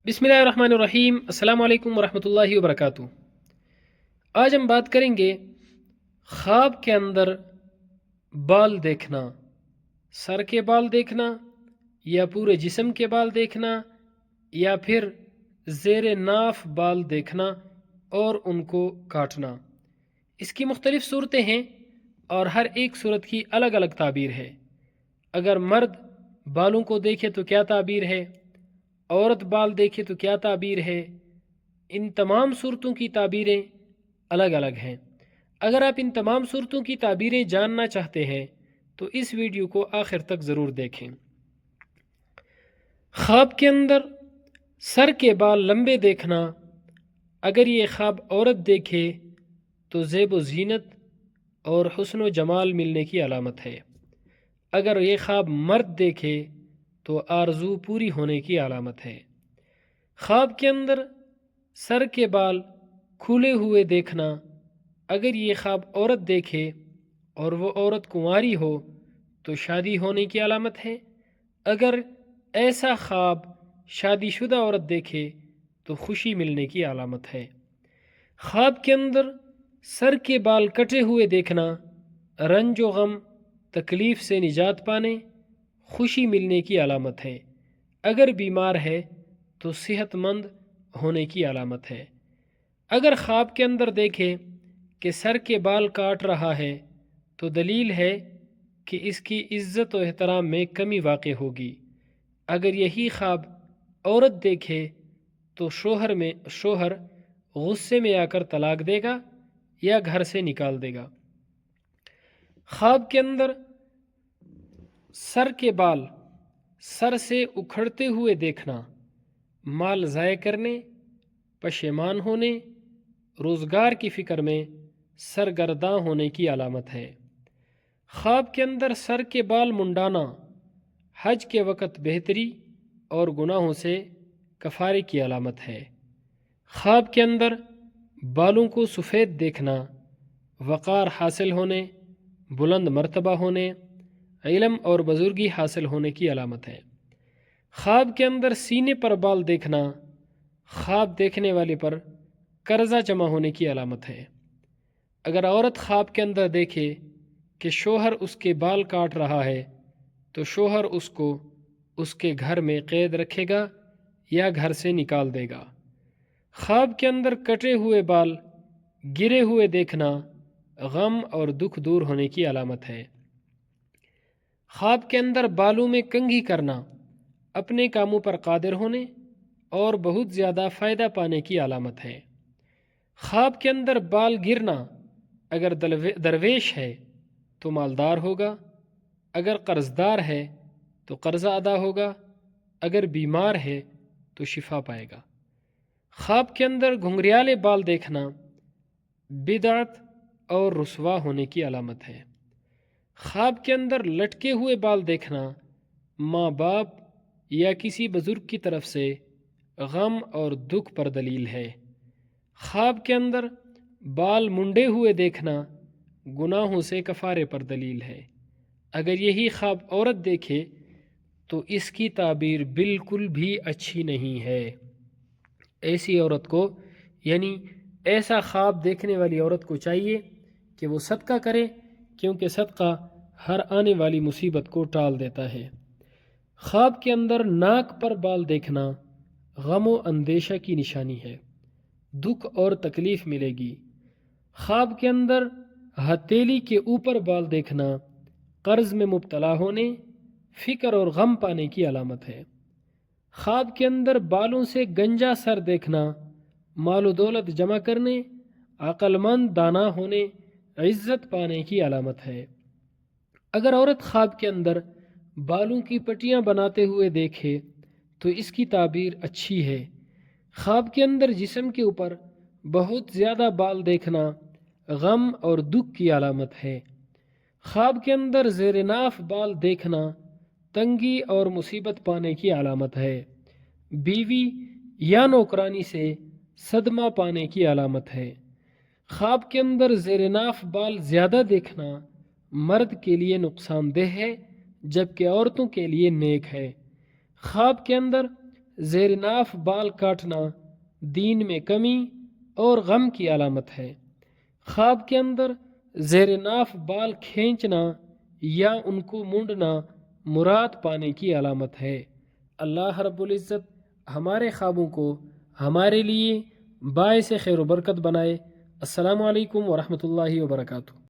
بسم اللہ الرحمن الرحیم۔ السلام علیکم ورحمۃ اللہ وبرکاتہ۔ آج ہم بات کریں گے خواب کے اندر بال دیکھنا، سر کے بال دیکھنا یا پورے جسم کے بال دیکھنا یا پھر زیر ناف بال دیکھنا اور ان کو کاٹنا۔ اس کی مختلف صورتیں ہیں اور ہر ایک صورت کی الگ الگ تعبیر ہے۔ اگر مرد بالوں کو دیکھے تو کیا تعبیر ہے، عورت بال دیکھے تو کیا تعبیر ہے، ان تمام صورتوں کی تعبیریں الگ الگ ہیں۔ اگر آپ ان تمام صورتوں کی تعبیریں جاننا چاہتے ہیں تو اس ویڈیو کو آخر تک ضرور دیکھیں۔ خواب کے اندر سر کے بال لمبے دیکھنا، اگر یہ خواب عورت دیکھے تو زیب و زینت اور حسن و جمال ملنے کی علامت ہے۔ اگر یہ خواب مرد دیکھے تو آرزو پوری ہونے کی علامت ہے۔ خواب کے اندر سر کے بال کھلے ہوئے دیکھنا، اگر یہ خواب عورت دیکھے اور وہ عورت کنواری ہو تو شادی ہونے کی علامت ہے۔ اگر ایسا خواب شادی شدہ عورت دیکھے تو خوشی ملنے کی علامت ہے۔ خواب کے اندر سر کے بال کٹے ہوئے دیکھنا، رنج و غم تکلیف سے نجات پانے، خوشی ملنے کی علامت ہے۔ اگر بیمار ہے تو صحت مند ہونے کی علامت ہے۔ اگر خواب کے اندر دیکھے کہ سر کے بال کاٹ رہا ہے تو دلیل ہے کہ اس کی عزت و احترام میں کمی واقع ہوگی۔ اگر یہی خواب عورت دیکھے تو شوہر غصے میں آ کر طلاق دے گا یا گھر سے نکال دے گا۔ خواب کے اندر سر کے بال سر سے اکھڑتے ہوئے دیکھنا، مال ضائع کرنے، پشیمان ہونے، روزگار کی فکر میں سرگرداں ہونے کی علامت ہے۔ خواب کے اندر سر کے بال منڈانا، حج کے وقت بہتری اور گناہوں سے کفارے کی علامت ہے۔ خواب کے اندر بالوں کو سفید دیکھنا، وقار حاصل ہونے، بلند مرتبہ ہونے، علم اور بزرگی حاصل ہونے کی علامت ہے۔ خواب کے اندر سینے پر بال دیکھنا، خواب دیکھنے والے پر قرضہ جمع ہونے کی علامت ہے۔ اگر عورت خواب کے اندر دیکھے کہ شوہر اس کے بال کاٹ رہا ہے تو شوہر اس کو اس کے گھر میں قید رکھے گا یا گھر سے نکال دے گا۔ خواب کے اندر کٹے ہوئے بال گرے ہوئے دیکھنا، غم اور دکھ دور ہونے کی علامت ہے۔ خواب کے اندر بالوں میں کنگھی کرنا، اپنے کاموں پر قادر ہونے اور بہت زیادہ فائدہ پانے کی علامت ہے۔ خواب کے اندر بال گرنا، اگر درویش ہے تو مالدار ہوگا، اگر قرضدار ہے تو قرضہ ادا ہوگا، اگر بیمار ہے تو شفا پائے گا۔ خواب کے اندر گھنگریالے بال دیکھنا بدعت اور رسوا ہونے کی علامت ہے۔ خواب کے اندر لٹکے ہوئے بال دیکھنا ماں باپ یا کسی بزرگ کی طرف سے غم اور دکھ پر دلیل ہے۔ خواب کے اندر بال منڈے ہوئے دیکھنا گناہوں سے کفارے پر دلیل ہے۔ اگر یہی خواب عورت دیکھے تو اس کی تعبیر بالکل بھی اچھی نہیں ہے۔ ایسی عورت کو یعنی ایسا خواب دیکھنے والی عورت کو چاہیے کہ وہ صدقہ کرے، کیونکہ صدقہ ہر آنے والی مصیبت کو ٹال دیتا ہے۔ خواب کے اندر ناک پر بال دیکھنا غم و اندیشہ کی نشانی ہے، دکھ اور تکلیف ملے گی۔ خواب کے اندر ہتھیلی کے اوپر بال دیکھنا قرض میں مبتلا ہونے، فکر اور غم پانے کی علامت ہے۔ خواب کے اندر بالوں سے گنجا سر دیکھنا مال و دولت جمع کرنے، عقل مند دانا ہونے، عزت پانے کی علامت ہے۔ اگر عورت خواب کے اندر بالوں کی پٹیاں بناتے ہوئے دیکھے تو اس کی تعبیر اچھی ہے۔ خواب کے اندر جسم کے اوپر بہت زیادہ بال دیکھنا غم اور دکھ کی علامت ہے۔ خواب کے اندر زیر ناف بال دیکھنا تنگی اور مصیبت پانے کی علامت ہے۔ بیوی یا نوکرانی سے صدمہ پانے کی علامت ہے۔ خواب کے اندر زیر ناف بال زیادہ دیکھنا مرد کے لیے نقصان دہ ہے جبکہ عورتوں کے لیے نیک ہے۔ خواب کے اندر زیر ناف بال کاٹنا دین میں کمی اور غم کی علامت ہے۔ خواب کے اندر زیر ناف بال کھینچنا یا ان کو مونڈنا مراد پانے کی علامت ہے۔ اللہ رب العزت ہمارے خوابوں کو ہمارے لیے باعث خیر و برکت بنائے۔ السلام علیکم ورحمۃ اللہ وبرکاتہ۔